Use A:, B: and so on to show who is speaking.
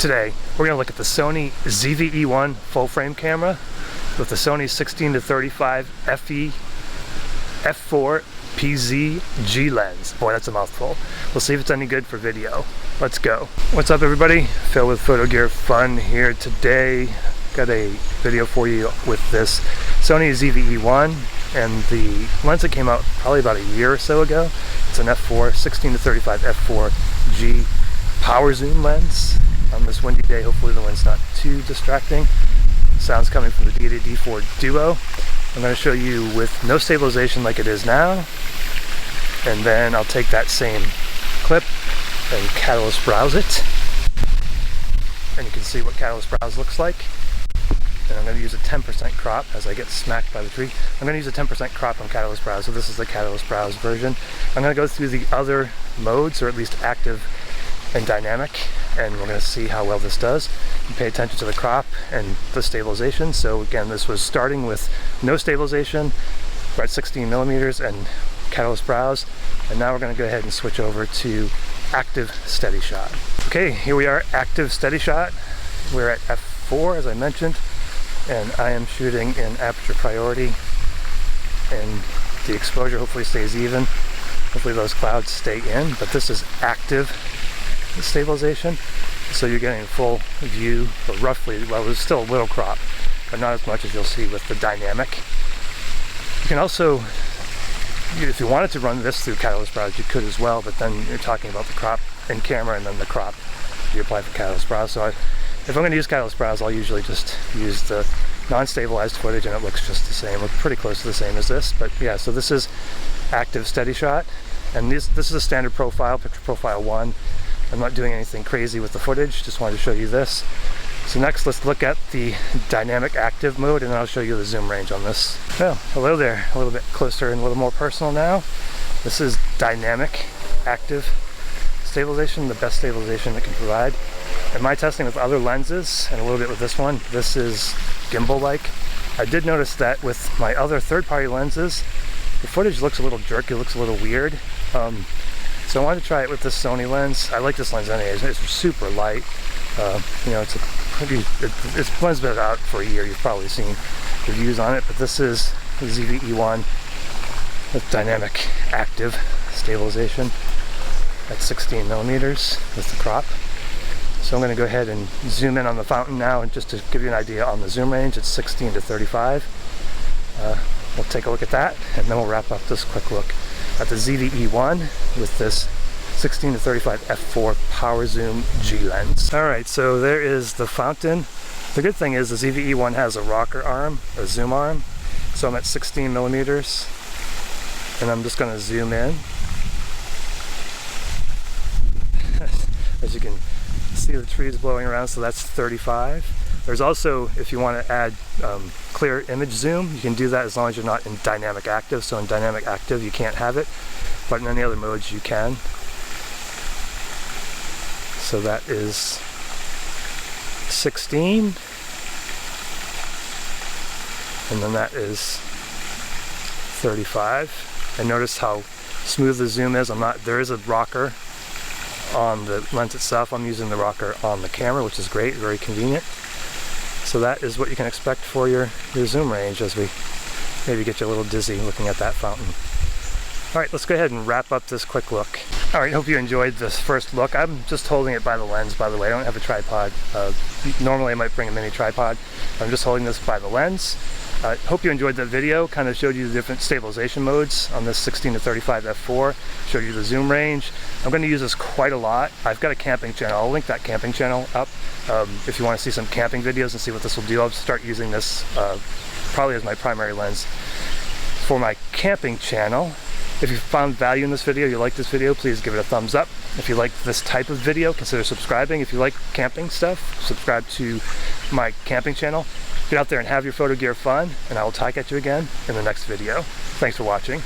A: Today, we're going to look at the Sony ZV-E1 full-frame camera with the Sony 16-35 f4 PZ lens. Boy, that's a mouthful. We'll see if it's any good for video. Let's go. What's up, everybody? Phil with Photo Gear Fun here today. Got a video for you with this Sony ZV-E1 and the lens that came out probably about a year or so ago. It's an f4, 16-35 f4G power zoom lens. On this windy day, hopefully the wind's not too distracting. Sounds coming from the D4 Duo. I'm going to show you with no stabilization like it is now, and then I'll take that same clip and Catalyst browse it, and you can see what Catalyst browse looks like. And I'm going to use a 10% crop as I get smacked by the tree. I'm going to use a 10% crop on Catalyst browse, so this is the Catalyst browse version. I'm going to go through the other modes, or at least active and dynamic, and we're going to see how well this does. You pay attention to the crop and the stabilization. So again, this was starting with no stabilization. We're at 16 millimeters and Catalyst browse, and now we're going to go ahead and switch over to active steady shot. Okay, here we are, active steady shot. We're at f4 as I mentioned, and I am shooting in aperture priority, and the exposure hopefully stays even. Hopefully those clouds stay in, but this is active stabilization, so you're getting a full view, or roughly, well, there's still a little crop, but not as much as you'll see with the dynamic. You can also, if you wanted to run this through Catalyst browse, you could as well, but then you're talking about the crop in camera and then the crop you apply for Catalyst browse. So if I'm going to use Catalyst browse, I'll usually just use the non-stabilized footage, and it looks just the same, looks pretty close to the same as this. But yeah, so this is active steady shot, and this is a standard profile, picture profile 1. I'm not doing anything crazy with the footage, just wanted to show you this. So next, let's look at the dynamic active mode, and then I'll show you the zoom range on this. Well, hello there, a little bit closer and a little more personal now. This is dynamic active stabilization, the best stabilization it can provide. In my testing with other lenses, and a little bit with this one, this is gimbal-like. I did notice that with my other third-party lenses, the footage looks a little jerky, looks a little weird. So I wanted to try it with this Sony lens. I like this lens anyways. It's super light. You know, it's lens been out for a year. You've probably seen reviews on it, but this is the ZV-E1 with dynamic active stabilization at 16 millimeters with the crop. So I'm going to go ahead and zoom in on the fountain now, and just to give you an idea on the zoom range, it's 16 to 35. We'll take a look at that, and then we'll wrap up this quick look at the ZV-E1 with this 16 to 35 f4 power zoom G lens. Alright, so there is the fountain. The good thing is the ZV-E1 has a rocker arm, a zoom arm. So I'm at 16 millimeters, and I'm just going to zoom in. As you can see, the trees blowing around, so that's 35. There's also, if you want to add clear image zoom, you can do that as long as you're not in dynamic active. So in dynamic active you can't have it, but in any other modes you can. So that is 16, and then that is 35. And notice how smooth the zoom is. There is a rocker on the lens itself. I'm using the rocker on the camera, which is great, very convenient. So that is what you can expect for your zoom range, as we maybe get you a little dizzy looking at that fountain. Alright, let's go ahead and wrap up this quick look. Alright, hope you enjoyed this first look. I'm just holding it by the lens, by the way. I don't have a tripod. Normally I might bring a mini tripod. I'm just holding this by the lens. Hope you enjoyed the video. Kind of showed you the different stabilization modes on this 16 to 35 f4. Showed you the zoom range. I'm going to use this quite a lot. I've got a camping channel. I'll link that camping channel up. If you want to see some camping videos and see what this will do, I'll start using this probably as my primary lens for my camping channel. If you found value in this video, you like this video, please give it a thumbs up. If you like this type of video, consider subscribing. If you like camping stuff, subscribe to my camping channel. Get out there and have your photo gear fun, and I will talk at you again in the next video. Thanks for watching.